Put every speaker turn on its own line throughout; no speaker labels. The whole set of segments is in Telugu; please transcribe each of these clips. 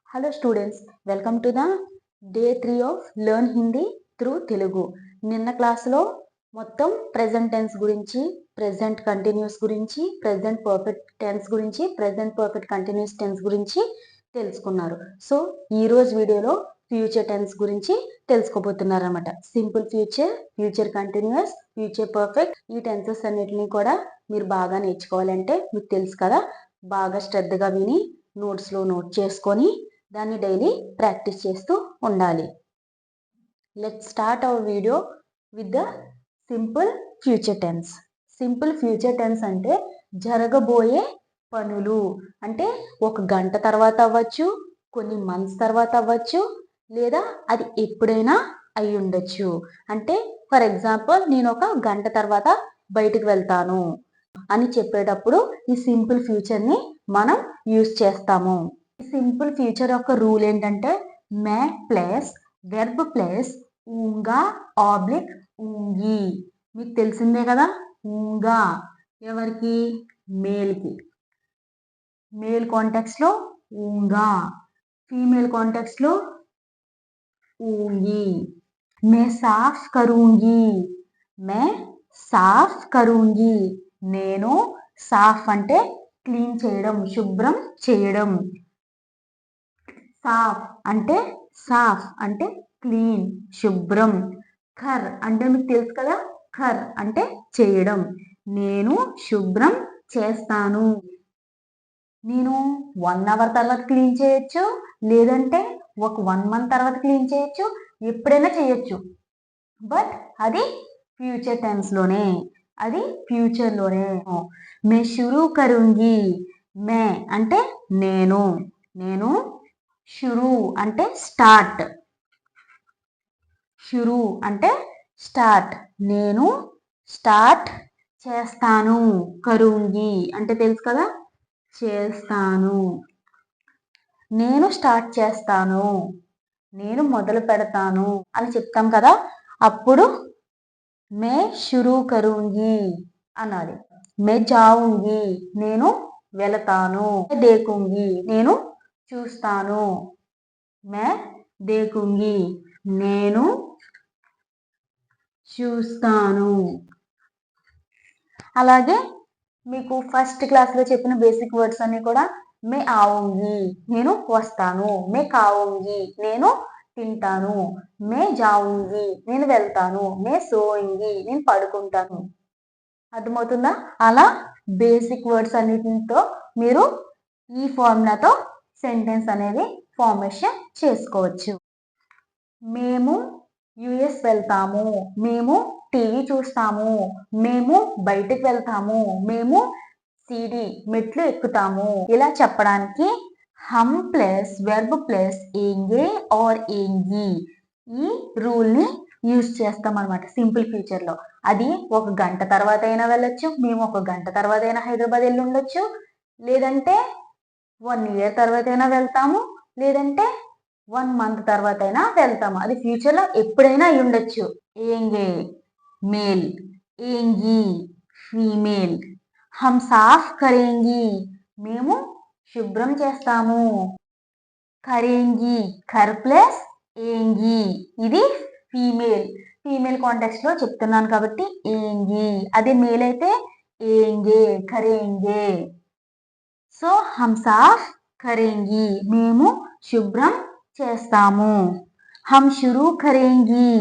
Hello students, welcome to the day 3 of learn Hindi through Telugu. నిన్న క్లాస్లో మొత్తం ప్రెజెంట్ టెన్స్ గురించి, ప్రెజెంట్ కంటిన్యూస్ గురించి, ప్రెజెంట్ పర్ఫెక్ట్ టెన్స్ గురించి, ప్రెజెంట్ పర్ఫెక్ట్ కంటిన్యూస్ టెన్స్ గురించి తెలుసుకున్నారు. సో ఈరోజు వీడియోలో ఫ్యూచర్ టెన్స్ గురించి తెలుసుకోబోతున్నారు అనమాట. Simple future, future continuous, future perfect, ఈ టెన్సెస్ అన్నిటిని కూడా మీరు బాగా నేర్చుకోవాలంటే మీకు తెలుసు కదా, బాగా శ్రద్ధగా విని నోట్స్లో నోట్ చేసుకొని దాన్ని డైలీ ప్రాక్టీస్ చేస్తూ ఉండాలి. Let's start our video with the simple future tense. Simple future tense అంటే జరగబోయే పనులు. అంటే ఒక గంట తర్వాత అవ్వచ్చు, కొన్ని మంత్స్ తర్వాత అవ్వచ్చు, లేదా అది ఎప్పుడైనా అయి ఉండొచ్చు. అంటే ఫర్ ఎగ్జాంపుల్, నేను ఒక గంట తర్వాత బయటకు వెళ్తాను అని చెప్పేటప్పుడు ఈ సింపుల్ ఫ్యూచర్ని మనం యూజ్ చేస్తాము. సింపుల్ ఫ్యూచర్ యొక్క రూల్ ఏంటంటే మే ప్లస్ వెర్బ్ ప్లస్ ఊంగా ఆబ్లిక్ ఊంగి. మీకు తెలిసిందే కదా, ఊంగా ఎవరికి? మేల్కి. మేల్ కాంటెక్స్ట్ లో ఊంగా, ఫీమేల్ కాంటెక్స్ట్ లో ఊంగి. మే సాఫ్ కరూంగి, మే సాఫ్ కరూంగి. నేను సాఫ్ అంటే క్లీన్ చేయడం, శుభ్రం చేయడం. సాఫ్ అంటే క్లీన్, శుభ్రం. ఖర్ అంటే మీకు తెలుసు కదా, ఖర్ అంటే చేయడం. నేను శుభ్రం చేస్తాను. నేను 1 అవర్ తర్వాత క్లీన్ చేయొచ్చు, లేదంటే ఒక 1 మంత్ తర్వాత క్లీన్ చేయొచ్చు, ఎప్పుడైనా చేయొచ్చు. బట్ అది ఫ్యూచర్ టెన్స్ లోనే, అది ఫ్యూచర్ లోనే. మే షురూ కరుంగి, మే అంటే నేను, షురూ అంటే స్టార్ట్, షురూ అంటే స్టార్ట్. నేను స్టార్ట్ చేస్తాను. కరుంగి అంటే తెలుసు కదా, చేస్తాను. నేను స్టార్ట్ చేస్తాను, నేను మొదలు పెడతాను అని చెప్తాం కదా, అప్పుడు మే షురూ కరుంగి అనాలి. మే జావుంగి, నేను వెళతాను. దేకుంగి, నేను చూస్తాను. మే దేకుంగి, నేను చూస్తాను. అలాగే మీకు ఫస్ట్ క్లాస్లో చెప్పిన బేసిక్ వర్డ్స్ అన్ని కూడా మే ఆవుంగి, నేను వస్తాను. మే కావుంగి, నేను తింటాను. మే జావుంగి, నేను వెళ్తాను. మే సోయింగి, నేను పడుకుంటాను. అర్థమవుతుందా? అలా బేసిక్ వర్డ్స్ అన్నిటితో మీరు ఈ ఫార్ములాతో సెంటెన్స్ అనేది ఫార్మేషన్ చేసుకోవచ్చు. మేము యుఎస్ వెళ్తాము, మేము టీవీ చూస్తాము, మేము బయటకు వెళ్తాము, మేము సిడి మెట్లు ఎక్కుతాము. ఇలా చెప్పడానికి హమ్ ప్లస్ వెర్బ్ ప్లస్ ఏంగే ఆర్ ఏంగి ఈ రూల్ ని యూజ్ చేస్తాం అనమాట సింపుల్ ఫ్యూచర్ లో. అది ఒక గంట తర్వాత అయినా వెళ్ళొచ్చు, మేము ఒక గంట తర్వాత అయినా హైదరాబాద్ వెళ్ళి ఉండొచ్చు, లేదంటే 1 ఇయర్ తర్వాత అయినా వెళ్తాము, లేదంటే 1 మంత్ తర్వాత అయినా వెళ్తాము. అది ఫ్యూచర్ లో ఎప్పుడైనా అయి ఉండొచ్చు. ఏంగే మేల్, ఏంగి ఫీమేల్. హమ్ సాఫ్ కరేంగి, మేము శుభ్రం చేస్తాము. కరేంగి ఖర్ ప్లస్ ఏంగి, ఇది ఫీమేల్. ఫీమేల్ కాంటెక్స్ట్ లో చెప్తున్నాను కాబట్టి ఏంగి. అదే మేల్ అయితే ఏంగే, కరేంగే. సో హమ్ సాఫ్ కరేంగి, మేము శుభ్రం చేస్తాము. హమ్ షురూ కరేంగి,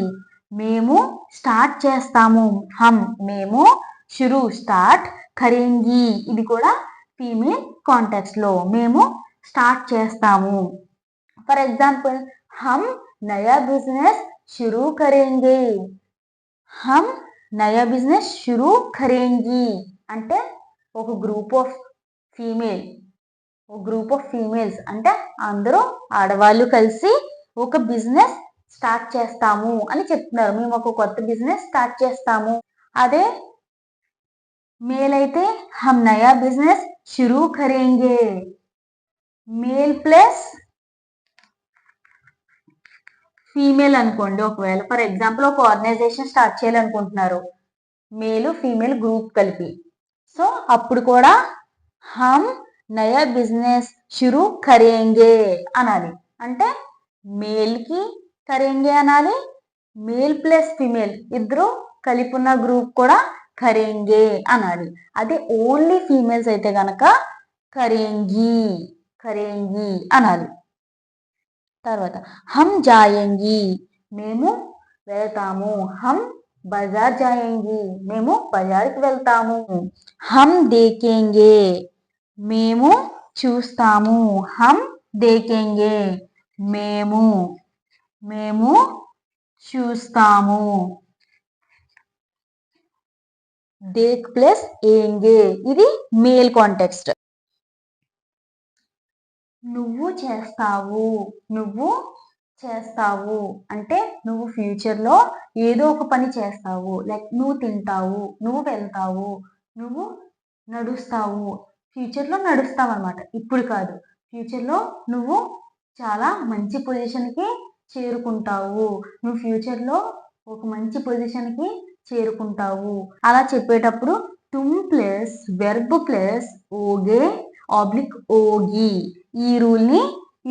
మేము స్టార్ట్ చేస్తాము. హమ్ మేము, షురూ స్టార్ట్, కరేంగి ఇది కూడా ఫీమేల్ కాంటెక్స్ట్ లో మేము స్టార్ట్ చేస్తాము. ఫర్ ఎగ్జాంపుల్, హమ్ నయా బిజినెస్ షురూ కరేంగే. హమ్ నయా బిజినెస్ షురూ కరేంగి అంటే ఒక గ్రూప్ ఆఫ్ ఫీమేల్స్ అంటే అందరూ ఆడవాళ్ళు కలిసి ఒక బిజినెస్ స్టార్ట్ చేస్తాము అని చెప్తున్నారు. మేము ఒక కొత్త బిజినెస్ స్టార్ట్ చేస్తాము. అదే మేల్ అయితే హమ్ నయా బిజినెస్ షురూ కరేంగే. మేల్ ప్లస్ ఫీమేల్ అనుకోండి. ఒకవేళ ఫర్ ఎగ్జాంపుల్ ఒక ఆర్గనైజేషన్ స్టార్ట్ చేయాలనుకుంటున్నారు, మేల్ ఫీమేల్ గ్రూప్ కలిపి. సో అప్పుడు కూడా హమ్ నయా బిజినెస్ షురు కరేంగే అనాలి. అంటే మేల్కి కరేంగే అనాలి. మేల్ ప్లస్ ఫిమేల్ ఇద్దరు కలిపి ఉన్న గ్రూప్ కూడా కరేంగే అనాలి. అదే ఓన్లీ ఫీమేల్స్ అయితే గనక కరేంగి కరేంగి అనాలి. తర్వాత హమ్ జాయేంగి మేము వెళ్తాము. హమ్ బజార్ జాయేంగి మేము బజార్కి వెళ్తాము. హమ్ దేఖేంగే మేము చూస్తాము. హమ్ దేఖేంగే మేము మేము చూస్తాము. దేక్ ప్లస్ ఏంగే ఇది మేల్ కాంటెక్స్ట్. నువ్వు చేస్తావు. నువ్వు చేస్తావు అంటే నువ్వు ఫ్యూచర్లో ఏదో ఒక పని చేస్తావు. లైక్ నువ్వు తింటావు, నువ్వు వెళ్తావు, నువ్వు నడుస్తావు. ఫ్యూచర్లో నడుస్తావు అనమాట. ఇప్పుడు కాదు, ఫ్యూచర్లో నువ్వు చాలా మంచి పొజిషన్కి చేరుకుంటావు. నువ్వు ఫ్యూచర్లో ఒక మంచి పొజిషన్కి చేరుకుంటావు. అలా చెప్పేటప్పుడు తుమ్ ప్లస్ వెర్బ్ ప్లస్ ఓగే ఆబ్లిక్ ఓగి ఈ రూల్ని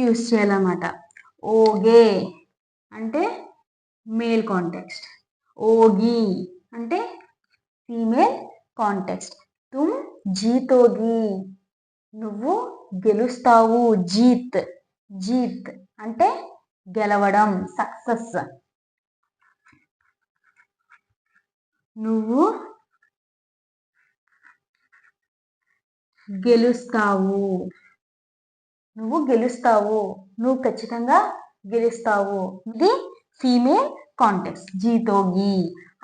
యూస్ చేయాలన్నమాట. ఓగే అంటే మేల్ కాంటెక్స్ట్, ఓగి అంటే ఫీమేల్ కాంటెక్స్ట్. తుమ్ జీతోగి నువ్వు గెలుస్తావు. జీత్ జీత్ అంటే గెలవడం, సక్సెస్. నువ్వు గెలుస్తావు. నువ్వు గెలుస్తావు. నువ్వు ఖచ్చితంగా గెలుస్తావు. ఇది ఫీమేల్ కాంటెక్స్ట్ జీతోగి.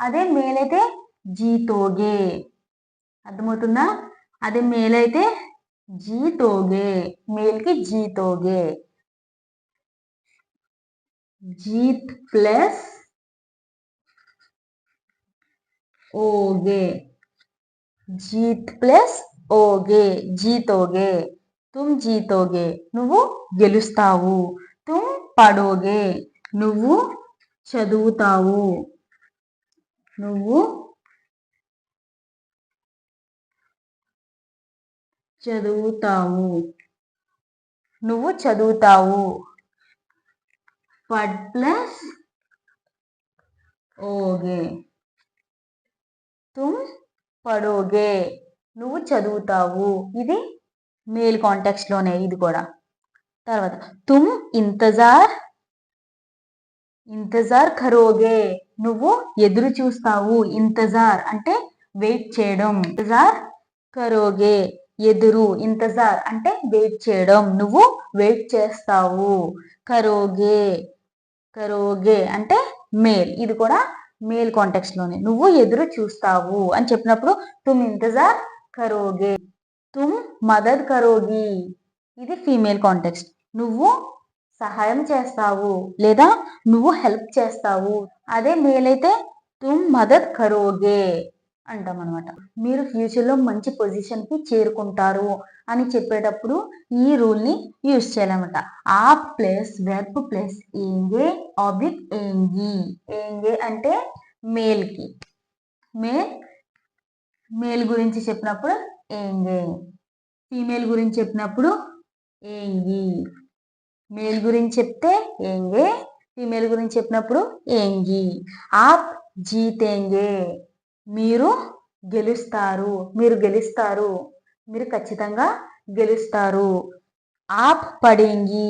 అదే మేల్ అయితే జీతోగే. అర్థమవుతుందా? అదే మేల్ అయితే జీతోగే. మేల్కి జీతోగే. జీత్ ప్లస్ ఓగే. జీత్ ప్లస్ ఓగే జీతోగే. తుమ్ జీతోగే నువ్వు గెలుస్తావు. తుమ్ పడోగే నువ్వు చదువుతావు. నువ్వు చదువుతావు. నువ్వు చదువుతావు. పడ్ ప్లస్ ఓగే. తుమ్ పడోగే నువ్వు చదువుతావు. ఇది మేల్ కాంటెక్స్ట్ లోనే ఇది కూడా. తర్వాత తుమ్ ఇంతజార్ ఇంతజార్ కరోగే నువ్వు ఎదురు చూస్తావు. ఇంతజార్ అంటే వెయిట్ చేయడం. ఇంతజార్ కరోగే ఎదురు. ఇంతజార్ అంటే వెయిట్ చేయడం. నువ్వు వెయిట్ చేస్తావు. కరోగే కరోగే అంటే మేల్. ఇది కూడా మేల్ కాంటెక్స్ట్ లోనే. నువ్వు ఎదురు చూస్తావు అని చెప్పినప్పుడు తుమ్ ఇంతజార్ కరోగే. తుమ్ మదద్ కరోగి ఇది ఫీమేల్ కాంటెక్స్ట్. నువ్వు సహాయం చేస్తావు లేదా నువ్వు హెల్ప్ చేస్తావు. అదే మేల్ అయితే తుమ్ మదద్ కరోగే అంటాం అనమాట. మీరు ఫ్యూచర్లో మంచి పొజిషన్కి చేరుకుంటారు అని చెప్పేటప్పుడు ఈ రూల్ని యూజ్ చేయాలన్నమాట. ఆప్ ప్లస్ వెర్బ్ ప్లస్ ఏంగే ఆబ్లిక్ ఏంగి. ఏంగే అంటే మేల్కి. మేల్ గురించి చెప్పినప్పుడు ఏంగే. ఫీమేల్ గురించి చెప్పినప్పుడు ఏంగి. మేల్ గురించి చెప్తే ఏంగే, ఫీమేల్ గురించి చెప్పినప్పుడు ఏంగి. ఆప్ జీతేంగే మీరు గెలుస్తారు. మీరు గెలుస్తారు. మీరు ఖచ్చితంగా గెలుస్తారు. ఆప్ పడేంగి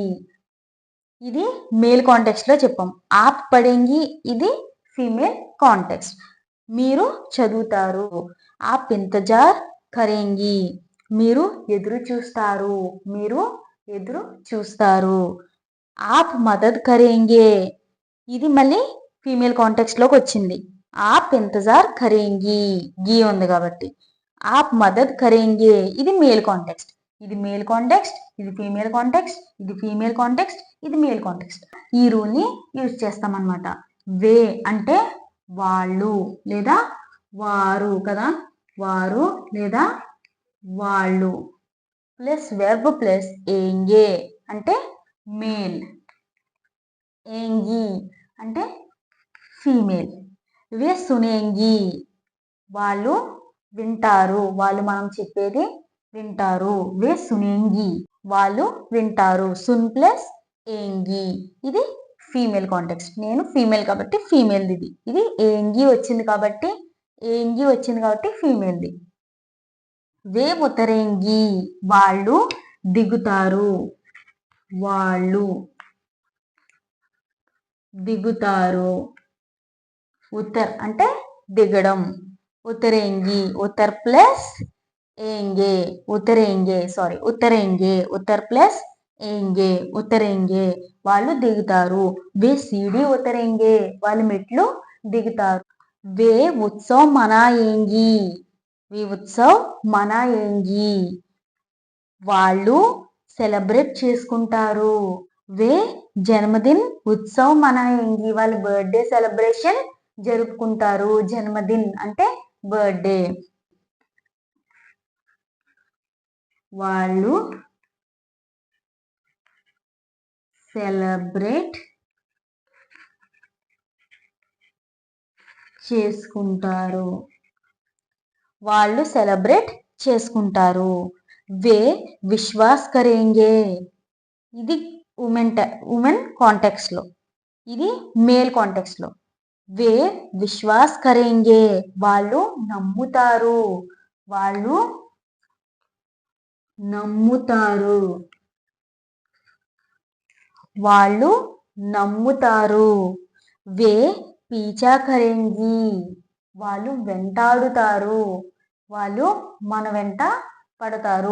ఇది మేల్ కాంటెక్స్ట్ లో చెప్పాం. ఆప్ పడేంగి ఇది ఫీమేల్ కాంటెక్స్ట్. మీరు చదువుతారు. ఆప్ ఇంతజార్ కరేంగి మీరు ఎదురు చూస్తారు. మీరు ఎదురు చూస్తారు. ఆప్ మదద్ కరేంగే ఇది మళ్ళీ ఫీమేల్ కాంటెక్స్ట్ లోకి వచ్చింది. ఆప్ ఇంతజార్ కరేంగి గీ ఉంది కాబట్టి. ఆప్ మదద్ కరేంగే ఇది మేల్ కాంటెక్స్ట్. ఇది మేల్ కాంటెక్స్ట్, ఇది ఫీమేల్ కాంటెక్స్ట్, ఇది ఫీమేల్ కాంటెక్స్ట్, ఇది మేల్ కాంటెక్స్ట్. ఈ రూల్ ని యూజ్ చేస్తాం అనమాట. వే అంటే వాళ్ళు లేదా వారు కదా. వారు లేదా వాళ్ళు ప్లస్ వెర్బ్ ప్లస్ ఏంగే అంటే మేల్. ఏంగి అంటే ఫీమేల్. వే సునేంగి వాళ్ళు వింటారు. వాళ్ళు మనం చెప్పేది వింటారు. వే సునేంగి వాళ్ళు వింటారు. సున్ ప్లస్ ఏంగి ఇది ఫీమేల్ కాంటెక్స్ట్. నేను ఫీమేల్ కాబట్టి ఫీమేల్ది ఇది. ఇది ఏంగి వచ్చింది కాబట్టి ఫీమేల్ది. వే ఉతరేంగి వాళ్ళు దిగుతారు. వాళ్ళు దిగుతారు. ఉత్తర్ అంటే దిగడం. ఉత్తరేంగి ఉత్తర్ ప్లస్ ఏంగే ఉత్తరేంగే ఉత్తర్ ప్లస్ ఏంగే ఉత్తరేంగే వాళ్ళు దిగుతారు. వే సీడి ఉత్తరేంగే వాళ్ళు మెట్లు దిగుతారు. వే ఉత్సవ్ మనాయేంగి వాళ్ళు సెలబ్రేట్ చేసుకుంటారు. వే జన్మదిన్ ఉత్సవ్ మనాయేంగి వాళ్ళు బర్త్డే సెలబ్రేషన్ జరుపుకుంటారు. జన్మదిన్ అంటే బర్త్డే. వాళ్ళు సెలబ్రేట్ చేసుకుంటారు. వే విశ్వాస్ కరేంగే ఇది ఉమెన్ కాంటెక్స్ట్ లో. ఇది మేల్ కాంటెక్స్ట్ లో. వే విశ్వాస్ కరేంగే వాళ్ళు నమ్ముతారు. వే పీచా కరేంగి వాళ్ళు వెంటాడుతారు. వాళ్ళు మన వెంట పడతారు.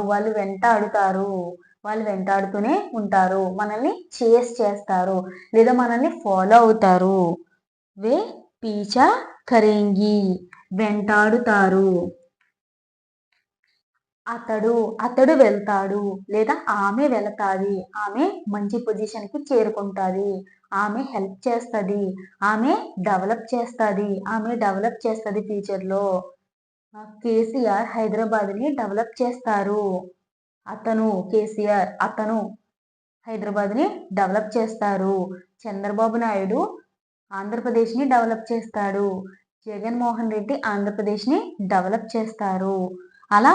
వాళ్ళు వెంటాడుతూనే ఉంటారు. మనల్ని చేస్ చేస్తారు లేదా మనల్ని ఫాలో అవుతారు. వే పీచా కరేంగి వెంటాడుతారు. అతడు వెళ్తాడు లేదా ఆమె వెళతాది. ఆమె మంచి పొజిషన్ కి చేరుకుంటాది. ఆమె హెల్ప్ చేస్తుంది. ఆమె డెవలప్ చేస్తుంది ఫ్యూచర్ లో. కేసీఆర్ హైదరాబాద్ ని డెవలప్ చేస్తారు. అతను హైదరాబాద్ ని డెవలప్ చేస్తారు. చంద్రబాబు నాయుడు ఆంధ్రప్రదేశ్ ని డెవలప్ చేస్తాడు. జగన్మోహన్ రెడ్డి ఆంధ్రప్రదేశ్ ని డెవలప్ చేస్తారు. అలా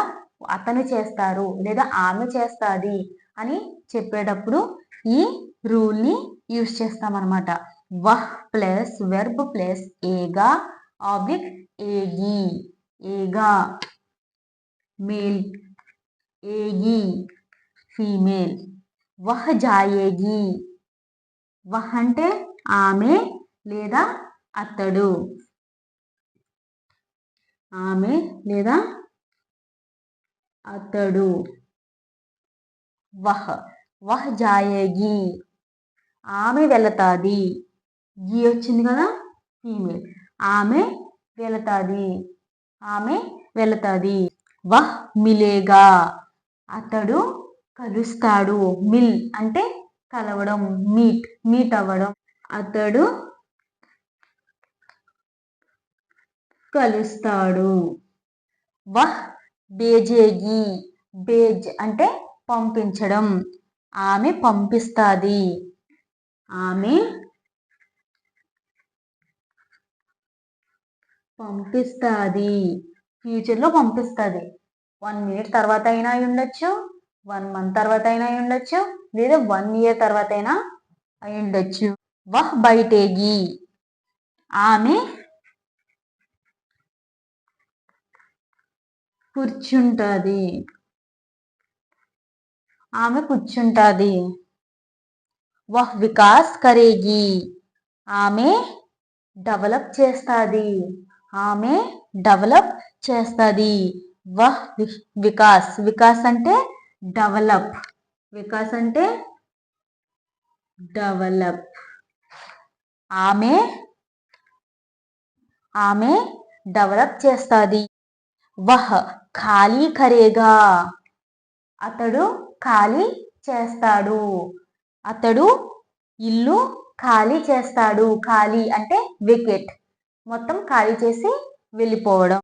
అతను చేస్తారు లేదా ఆమె చేస్తుంది అని చెప్పేటప్పుడు ఈ రూల్ ని యూజ్ చేస్తాం అన్నమాట. వహ్ ప్లస్ వెర్బ్ ప్లస్ ఏగా ఆబ్లిక్ ఏగి. ఏగా మేల్, ఏగి ఫీమేల్. వహ్ జాయేగి వహ్ అంటే ఆమె లేదా అతడు. వహ్ జాయేగి ఆమె వెళతాది. గీ వచ్చింది కదా ఫీమేల్. ఆమె వెళతాది. వహ్ మిలేగా అతడు కలుస్తాడు. మిల్ అంటే కలవడం, మీట్ అవ్వడం. అతడు కలుస్తాడు. వహ్ బేజేగి బేజ్ అంటే పంపించడం. ఆమె పంపిస్తుంది. ఫ్యూచర్ లో పంపిస్తుంది. 1 minute తర్వాత అయినా అయి ఉండొచ్చు, 1 month తర్వాత అయినా అయి ఉండొచ్చు, లేదా 1 year తర్వాత అయినా అయి ఉండొచ్చు. వహ్ బైటేగి ఆమె కూర్చుంటుంది. వహ్ వికాస్ కరేగి ఆమె డెవలప్ చేస్తుంది. వహ్ వికాస్ అంటే డెవలప్. ఆమె డెవలప్ చేస్తుంది. వహ్ ఖాళీ కరేగా అతడు ఖాళీ చేస్తాడు. అతడు ఇల్లు ఖాళీ చేస్తాడు. ఖాళీ అంటే వికెట్, మొత్తం ఖాళీ చేసి వెళ్ళిపోవడం.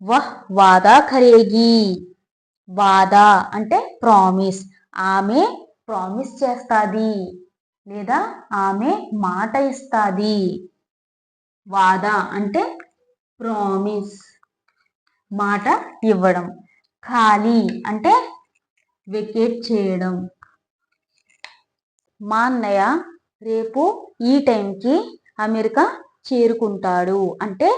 వహ్ వాదా కరేగి వాదా అంటే ప్రామిస్. ఆమె ప్రామిస్ చేస్తుంది లేదా ఆమె మాట ఇస్తుంది. వాదా అంటే ప్రామిస్, మాట ఇవ్వడం. ఖాళీ అంటే వెకేట్ చేయడం. మా అన్నయ్య రేపు ఈ టైంకి అమెరికా చేరుకుంటాడు అంటే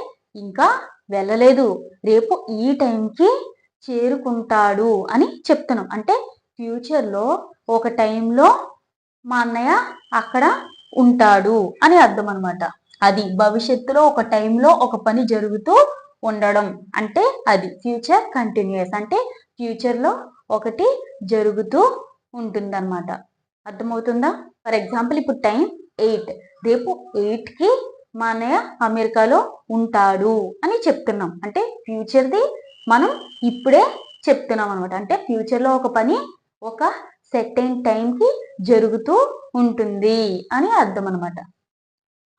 ఇంకా వెళ్ళలేదు, రేపు ఈ టైంకి చేరుకుంటాడు అని చెప్తున్నాం. అంటే ఫ్యూచర్లో ఒక టైంలో మా అన్నయ్య అక్కడ ఉంటాడు అని అర్థం అనమాట. అది భవిష్యత్తులో ఒక టైంలో ఒక పని జరుగుతూ ఉండడం అంటే అది ఫ్యూచర్ కంటిన్యూస్ అంటే ఫ్యూచర్లో ఒకటి జరుగుతూ ఉంటుందన్నమాట. అర్థమవుతుందా? ఫర్ ఎగ్జాంపుల్ ఇప్పుడు టైం 8, రేపు 8కి మా అన్నయ్య అమెరికాలో ఉంటాడు అని చెప్తున్నాం. అంటే ఫ్యూచర్ది మనం ఇప్పుడే చెప్తున్నాం అనమాట. అంటే ఫ్యూచర్లో ఒక పని ఒక సెర్టైన్ టైంకి జరుగుతూ ఉంటుంది అని అర్థం అనమాట.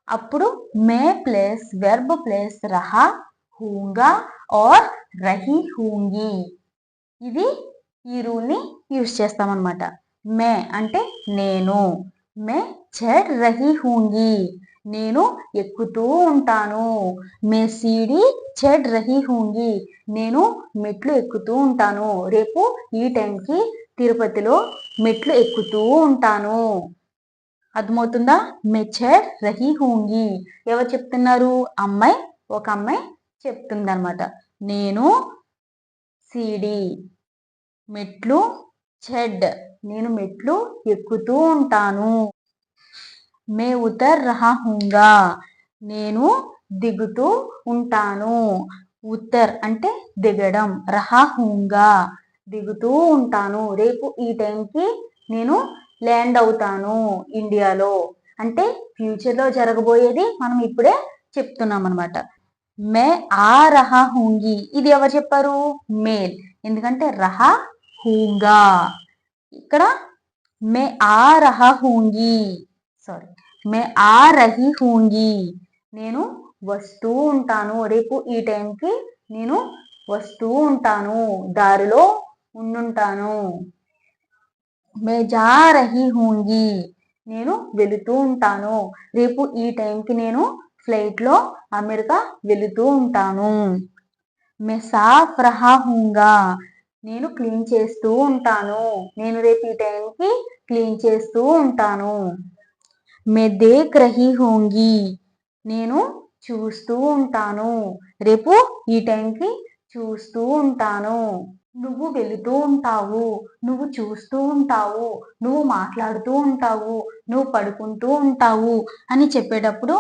అప్పుడు మే ప్లస్ వెర్బ్ ప్లస్ రహా హూంగా ఆర్ రహీ హూంగి, ఇది ఈ రూల్ని యూజ్ చేస్తామన్నమాట. మే అంటే నేను, మే చढ़ రహీ హూంగి నేను ఎక్కుతూ ఉంటాను, మే సీడీ చढ़ రహీ హూంగి నేను మెట్లు ఎక్కుతూ ఉంటాను, రేపు ఈ టైంకి తిరుపతిలో మెట్లు ఎక్కుతూ ఉంటాను. అర్థమవుతుందా? మే చढ़ రహీ హూంగి ఎవరు చెప్తున్నారు? అమ్మాయి, ఒక అమ్మాయి చెప్తుంది అనమాట. నేను సీడీ మెట్లు, చढ़ నేను మెట్లు ఎక్కుతూ ఉంటాను. మే ఉతర్ రహా హూంగా నేను దిగుతూ ఉంటాను. ఉత్తర్ అంటే దిగడం, రహా హూంగా దిగుతూ ఉంటాను, రేపు ఈ టైంకి నేను ల్యాండ్ అవుతాను ఇండియాలో. అంటే ఫ్యూచర్లో జరగబోయేది మనం ఇప్పుడే చెప్తున్నాం అనమాట. మే ఆ రహా హూంగి ఇది ఎవరు చెప్పారు? మేల్. ఎందుకంటే రహా హూంగా ఇక్కడ మే ఆ రహా హూంగి సారీ మే ఆ రహీ హూంగి నేను వస్తూ ఉంటాను, రేపు ఈ టైంకి నేను వస్తూ ఉంటాను, దారిలో ఉండుంటాను. మే జా రహీ హూంగి నేను వెళుతూ ఉంటాను, రేపు ఈ టైంకి నేను ఫ్లైట్లో అమెరికా వెళుతూ ఉంటాను. మే సాఫ్ రహా హూంగా నేను క్లీన్ చేస్తూ ఉంటాను, నేను రేపు ఈ టైంకి క్లీన్ చేస్తూ ఉంటాను. మే దేఖ్ రహీ హూంగి నేను చూస్తూ ఉంటాను, రేపు ఈ టైంకి చూస్తూ ఉంటాను. నువ్వు వెళుతూ ఉంటావు, నువ్వు చూస్తూ ఉంటావు, నువ్వు మాట్లాడుతూ ఉంటావు, నువ్వు పడుకుంటూ ఉంటావు అని చెప్పేటప్పుడు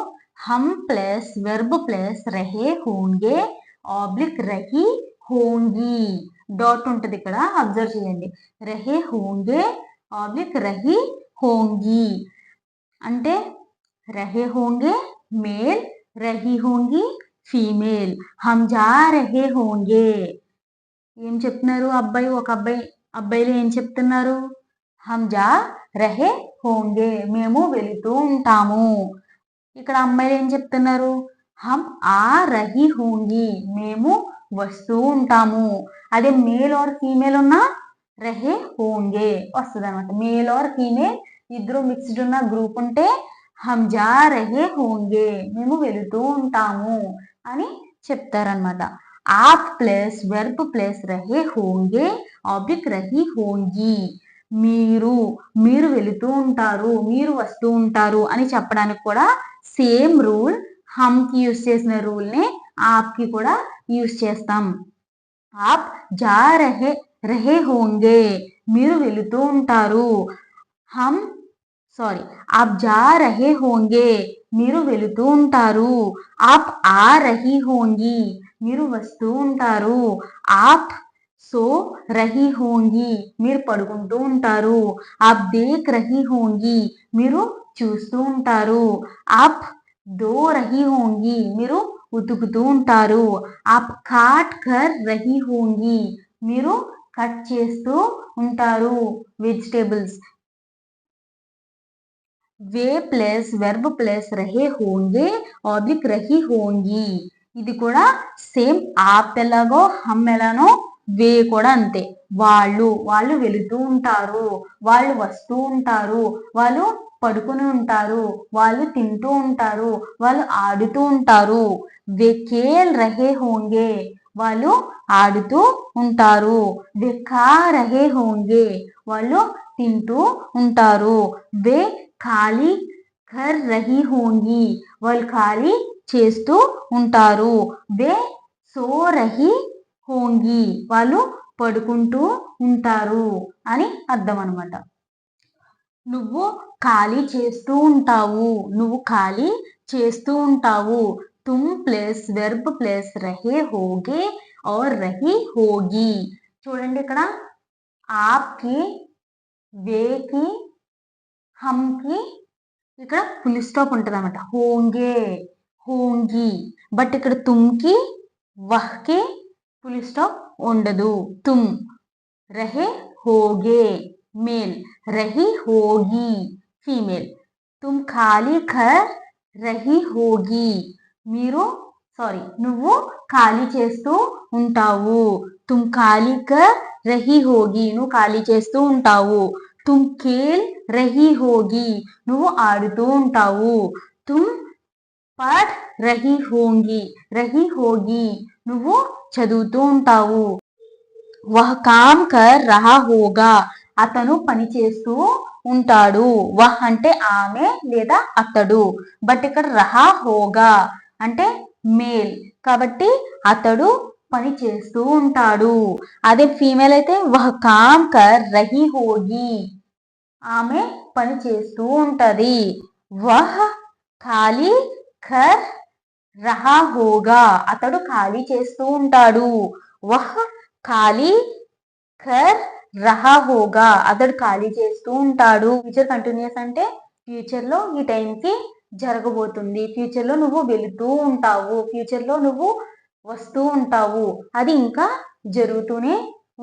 హమ్ ప్లస్ వెర్బ్ ప్లస్ రహే హోంగే ఆబ్లిక్ రహీ హోంగి డాట్ ఉంటుంది ఇక్కడ, అబ్జర్వ్ చేయండి. రహే హోంగే ఆబ్లిక్ రహీ హోంగి అంటే రహే హోంగే మేల్, రహీ హోంగి ఫీమేల్. హమ్ జా రహే హోంగే ఏం చెప్తున్నారు? అబ్బాయి, ఒక అబ్బాయిలు ఏం చెప్తున్నారు? హమ్ జా రహే హోంగే మేము వెళుతూ ఉంటాము. ఇక్కడ అమ్మాయిలు ఏం చెప్తున్నారు? హమ్ ఆ రహీ హోంగి మేము వస్తూ ఉంటాము. అదే మేల్ ఆర్ ఫీమేల్ ఉన్నా రహే హోంగే వస్తుంది అనమాట. మేల్ ఆర్ ఫీమేల్ ఇద్దరు మిక్స్డ్ ఉన్న గ్రూప్ ఉంటే హమ్ జా రహే హోంగే మేము వెళుతూ ఉంటాము అని చెప్తారనమాట. आप ప్లస్ వెర్బ్ ప్లస్ రహే హోంగే ఆబ్లిక్ రహీ హోంగి మీరు, మీరు వెళుతూ ఉంటారు, మీరు వస్తూ ఉంటారు అని చెప్పడానికి కూడా సేమ్ రూల్, హమ్కి యూస్ చేసిన రూల్ని ఆప్కి కూడా యూస్ చేస్తాం. ఆప్ జా రహే రహే హోంగే మీరు వెళుతూ ఉంటారు. హమ్ సారీ ఆప్ జా రహే హోంగే మీరు వెళుతూ ఉంటారు. ఆప్ ఆ రహీ హోంగి మీరు వస్తూ ఉంటారు. ఆప్ సో రహీ హోంగి మీరు పడుకుంటూ ఉంటారు. ఆప్ దేఖ్ రహీ హోంగి మీరు చూస్తూ ఉంటారు. ఆప్ దో రహీ హోంగి మీరు ఉతుకుతూ ఉంటారు. ఆప్ కాట్ కర్ రహీ హోంగి మీరు కట్ చేస్తూ ఉంటారు వెజిటేబుల్స్. వే ప్లస్ వెర్బ్ ప్లస్ రహే హోంగే ఆబ్లిక్ రహీ హోంగి ఇది కూడా సేమ్ ఆప్ ఎలాగో హమ్ ఎలానో వే కూడా అంతే. వాళ్ళు, వాళ్ళు వెళుతూ ఉంటారు, వాళ్ళు వస్తూ ఉంటారు, వాళ్ళు పడుకుని ఉంటారు, వాళ్ళు తింటూ ఉంటారు, వాళ్ళు ఆడుతూ ఉంటారు. వే ఖేల్ రహే హోంగే వాళ్ళు ఆడుతూ ఉంటారు. వే ఖా రహే హోంగే వాళ్ళు తింటూ ఉంటారు. వే ఖాళీ కర్ రహీ హోంగి వాళ్ళు ఖాళీ చేస్తూ ఉంటారు. వే సో రహీ హోంగి వాళ్ళు పడుకుంటూ ఉంటారు అని అర్థం అనమాట. నువ్వు ఖాళీ చేస్తూ ఉంటావు. నువ్వు ఖాళీ చేస్తూ ఉంటావు. తుమ్ ప్లస్ వెర్బ్ ప్లస్ రహే హోగే और రహీ హోగి. చూడండి ఇక్కడ ఆప్కి, వేకి, హమ్కి ఇక్కడ ఫుల్ స్టాప్ ఉంటుంది అనమాట. హోంగే, హోంగి. బట్ ఇక్కడ తుమ్కి, వహ్కి ఫుల్ స్టాప్ ఉండదు. తుమ్ రహే హోగే మేల్, రహీ హోగి ఫీమేల్. తుమ్ ఖాళీ ఖర్ రహీ హోగి నువ్వు ఖాళీ చేస్తూ ఉంటావు. తుమ్ ఖాళీ కర్ రహీ హోగి నువ్వు ఖాళీ చేస్తూ ఉంటావు. తుమ్ ఖేల్ రహీ హోగి నువ్వు ఆడుతూ ఉంటావు. తుమ్ పఢ్ రహీ హోగి నువ్వు చదువుతూ ఉంటావు. వహ్ కామ్ కర్ రహా హోగా అతను పని చేస్తూ ఉంటాడు. వహ్ అంటే ఆమె లేదా అతడు. బట్ ఇక్కడ రహా హోగా అంటే మేల్ కాబట్టి అతడు పని చేస్తూ ఉంటాడు. అదే ఫీమేల్ అయితే వహ్ కామ్ కర్ రహీ హోగి ఆమె పని చేస్తూ ఉంటది. వహ్ ఖాళీ కర్ రహా హోగా అతడు ఖాళీ చేస్తూ ఉంటాడు. వహ్ ఖాళీ కర్ రహా హోగా అతడు ఖాళీ చేస్తూ ఉంటాడు. ఫ్యూచర్ కంటిన్యూస్ అంటే ఫ్యూచర్ లో ఈ టైంకి జరగబోతుంది. ఫ్యూచర్ లో నువ్వు వెళుతూ ఉంటావు. ఫ్యూచర్ లో నువ్వు వస్తూ ఉంటావు. అది ఇంకా జరుగుతూనే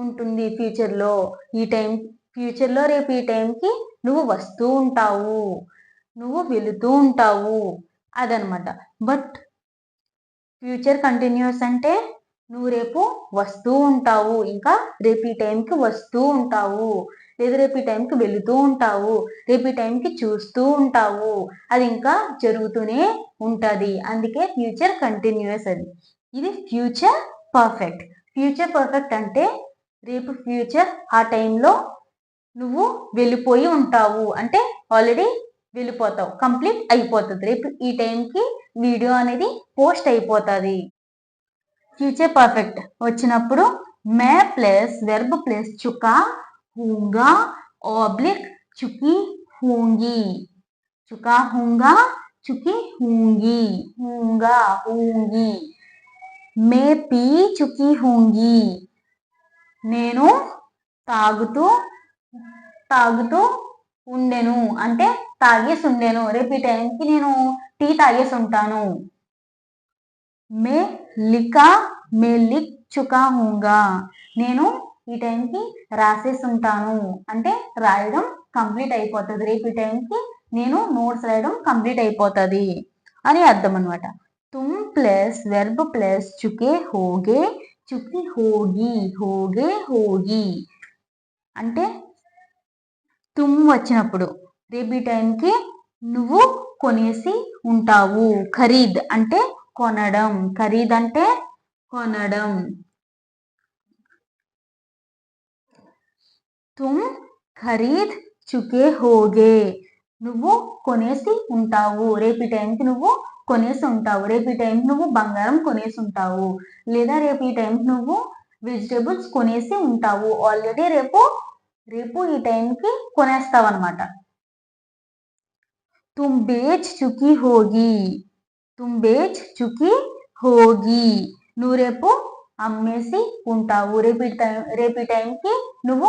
ఉంటుంది. ఫ్యూచర్ లో ఈ టైం ఫ్యూచర్ లో రేపు ఈ టైంకి నువ్వు వస్తూ ఉంటావు, నువ్వు వెళుతూ ఉంటావు అదనమాట. బట్ ఫ్యూచర్ కంటిన్యూస్ అంటే నువ్వు రేపు వస్తూ ఉంటావు, ఇంకా రేపు ఈ టైంకి వస్తూ ఉంటావు, లేదా రేపు ఈ టైంకి వెళుతూ ఉంటావు, రేపు ఈ టైంకి చూస్తూ ఉంటావు. అది ఇంకా జరుగుతూనే ఉంటుంది. అందుకే ఫ్యూచర్ కంటిన్యూస్ అది. ఇది ఫ్యూచర్ పర్ఫెక్ట్. ఫ్యూచర్ పర్ఫెక్ట్ అంటే రేపు ఫ్యూచర్ ఆ టైంలో నువ్వు వెళ్ళిపోయి ఉంటావు అంటే ఆల్రెడీ వెళ్ళిపోతావు, కంప్లీట్ అయిపోతుంది. రేపు ఈ టైంకి వీడియో అనేది పోస్ట్ అయిపోతుంది. ఫ్యూచర్ పర్ఫెక్ట్ వచ్చినప్పుడు మే ప్లస్ వెర్బ్ ప్లస్ చుకా హూంగా ఆబ్లిక్ చుకి హూంగి. చుకా హూంగా చుకి హూంగి, హూంగా హూంగి. మే పీ చుకి హూంగి నేను తాగుతూ ఉండెను అంటే తాగేసి ఉండెను. రేపు ఈ టైంకి నేను టీ తాగేసి ఉంటాను. మే లిక్ చుకా హూంగా నేను ఈ టైంకి రాసేసి ఉంటాను అంటే రాయడం కంప్లీట్ అయిపోతుంది. రేపు ఈ టైంకి నేను నోట్స్ రాయడం కంప్లీట్ అయిపోతుంది అని అర్థం అనమాట. తుమ్ ప్లస్ వెర్బ్ ప్లస్ చుకే హోగే చుకి హోగి అంటే తుమ్ వచ్చినప్పుడు రేపు ఈ టైంకి నువ్వు కొనేసి ఉంటావు. ఖరీద్ అంటే కొనడం, ఖరీద్ అంటే కొనడం. తుమ్ ఖరీద్ చుకే హోగే నువ్వు కొనేసి ఉంటావు. రేపు ఈ టైంకి నువ్వు కొనేసి ఉంటావు. రేపు ఈ టైంకి నువ్వు బంగారం కొనేసి ఉంటావు, లేదా రేపు ఈ టైంకి నువ్వు వెజిటేబుల్స్ కొనేసి ఉంటావు. ఆల్రెడీ రేపు ఈ టైంకి కొనేస్తావు అనమాట. తుమ్ బేచ్ చుకి హోగి నువ్వు రేపు అమ్మేసి ఉంటావు. రేపు ఈ టైంకి నువ్వు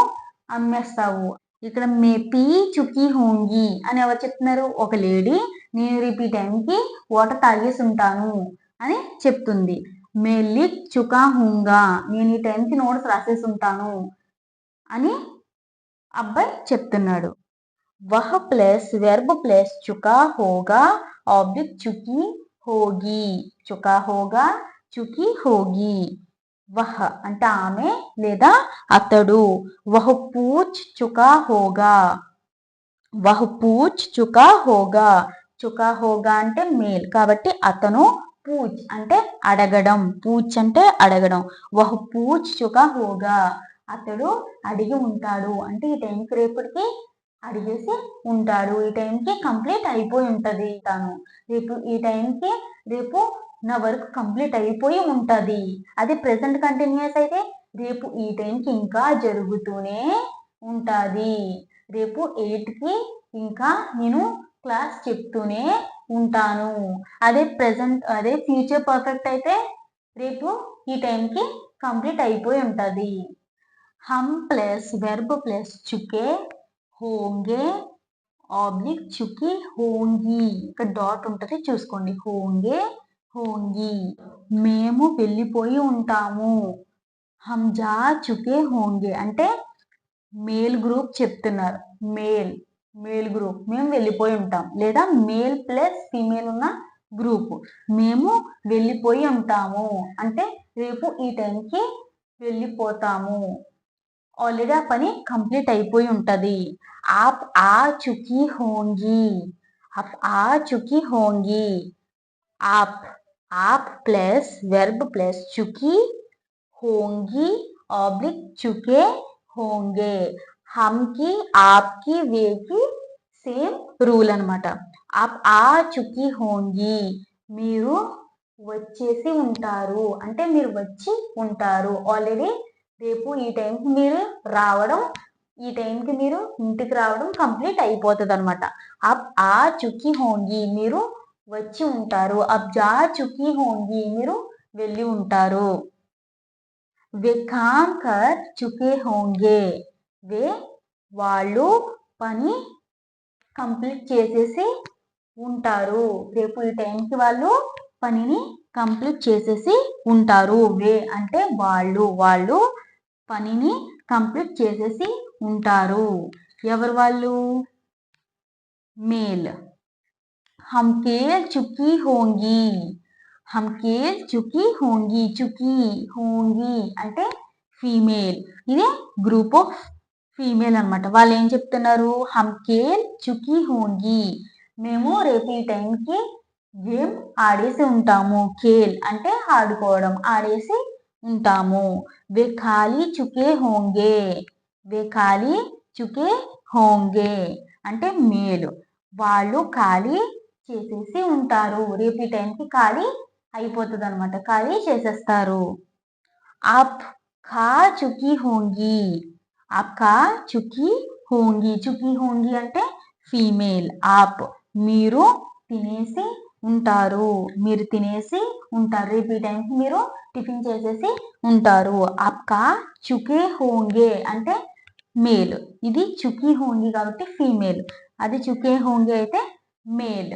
అమ్మేస్తావు. ఇక్కడ మే పీ చుకి హోంగి అని ఎవరు చెప్తున్నారు? ఒక లేడీ నేను రేపు ఈ టైంకి వాటర్ తాగేసి ఉంటాను అని చెప్తుంది. మే లిక్ చుకా హూంగా నేను ఈ టైంకి నోట్స్ రాసేసి ఉంటాను అని అబ్బాయి చెప్తున్నాడు. వహ్ ప్లస్ వెర్బ్ ప్లస్ చుకా హోగా ఆబ్లిక్ చుకి హోగి. చుకా హోగా చుకి హోగి. వహ్ అంటే ఆమె లేదా అతడు. వహ్ పూచ్ చుకా హోగా. వహ్ పూచ్ చుకా హోగా. చుకా హోగా అంటే మేల్ కాబట్టి అతను పూచ్ అంటే అడగడం, పూచ్ అంటే అడగడం. వహ్ పూచ్ చుకా హోగా, అతడు అడిగి ఉంటాడు. అంటే ఈ టైంకి రేపటికి అడిగేసి ఉంటాడు, ఈ టైంకి కంప్లీట్ అయిపోయి ఉంటది తను. రేపు ఈ టైంకి రేపు నా వర్క్ కంప్లీట్ అయిపోయి ఉంటది. అది ప్రెసెంట్ కంటిన్యూస్ అయితే రేపు ఈ టైంకి ఇంకా జరుగుతూనే ఉంటుంది. రేపు 8కి ఇంకా నేను క్లాస్ చెప్తూనే ఉంటాను. అదే ఫ్యూచర్ పర్ఫెక్ట్ అయితే రేపు ఈ టైంకి కంప్లీట్ అయిపోయి ఉంటుంది. హమ్ plus verb plus Chuke హోంగే oblique చుకి హోంగి, ఇక్కడ డాట్ ఉంటుంది చూసుకోండి. హోంగే హోంగి, మేము వెళ్ళిపోయి ఉంటాము. హమ్ జా చుకే హోంగే అంటే మేల్ గ్రూప్ చెప్తున్నారు. మేల్ గ్రూప్ మేము వెళ్ళిపోయి ఉంటాం, లేదా మేల్ ప్లస్ ఫీమేల్ ఉన్న గ్రూప్ మేము వెళ్ళిపోయి ఉంటాము అంటే రేపు ఈ టైంకి వెళ్ళిపోతాము. ఆల్రెడీ ఆ పని కంప్లీట్ అయిపోయి ఉంటది. ఆప్ ఆ చుకి హోంగి, ఆప్ ఆ చుకి హోంగి. ఆప్ ప్లస్ వెర్బ్ ప్లస్ చుకి హోంగి ఆబ్లిక్ చుకే హోంగే. హమ్కి ఆప్కి వేకి సేమ్ రూల్ అనమాట. ఆప్ ఆ చుకి హోంగి, మీరు వచ్చేసి ఉంటారు అంటే మీరు వచ్చి ఉంటారు. ఆల్రెడీ రేపు ఈ టైంకి మీరు రావడం, ఈ టైంకి మీరు ఇంటికి రావడం కంప్లీట్ అయిపోతుంది అనమాట. అప్ ఆ చుకి హోంగి, మీరు వచ్చి ఉంటారు. అప్ జా చుకి హోంగి, మీరు వెళ్ళి ఉంటారు. వే కామ్ కర్ చుకే హోంగే, వాళ్ళు పని కంప్లీట్ చేసేసి ఉంటారు. రేపు ఈ టైంకి వాళ్ళు పనిని కంప్లీట్ చేసేసి ఉంటారు. వే అంటే వాళ్ళు పనిని కంప్లీట్ చేసేసి ఉంటారు. ఎవరు వాళ్ళు? మేల్. హమ్ కేల్ చుకి హోంగి, హమ్ కేల్ చుకి హోంగి, చుకి హోంగి అంటే ఫీమేల్. ఇది గ్రూప్ ఆఫ్ ఫీమేల్ అనమాట. వాళ్ళు ఏం చెప్తున్నారు? హమ్ కేల్ చుకి హోంగి, మేము రేపు ఈ టైంకి గేమ్ ఆడేసి ఉంటాము. కేల్ అంటే ఆడుకోవడం, ఆడేసి ఉంటాము. వే ఖాళీ చుకే హోంగే, వే ఖాళీ చుకే హోంగే అంటే మేల్. వాళ్ళు ఖాళీ చేసేసి ఉంటారు. రేపు ఈ టైంకి ఖాళీ అయిపోతుంది అనమాట, ఖాళీ చేసేస్తారు. ఆప్ ఖా చుకి హోంగి, ఆప్ ఖా చుకి హోంగి, చుకి హోంగి అంటే ఫీమేల్. ఆప్ మీరు తినేసి ఉంటారు, మీరు తినేసి ఉంటారు. రేపు ఈ టైంకి మీరు టిఫిన్ చేసేసి ఉంటారు. ఆప్ ఖా చుకే హోంగే అంటే మేల్. ఇది చుకి హోంగి కాబట్టి ఫీమేల్, అది చుకే హోంగే అయితే మేల్.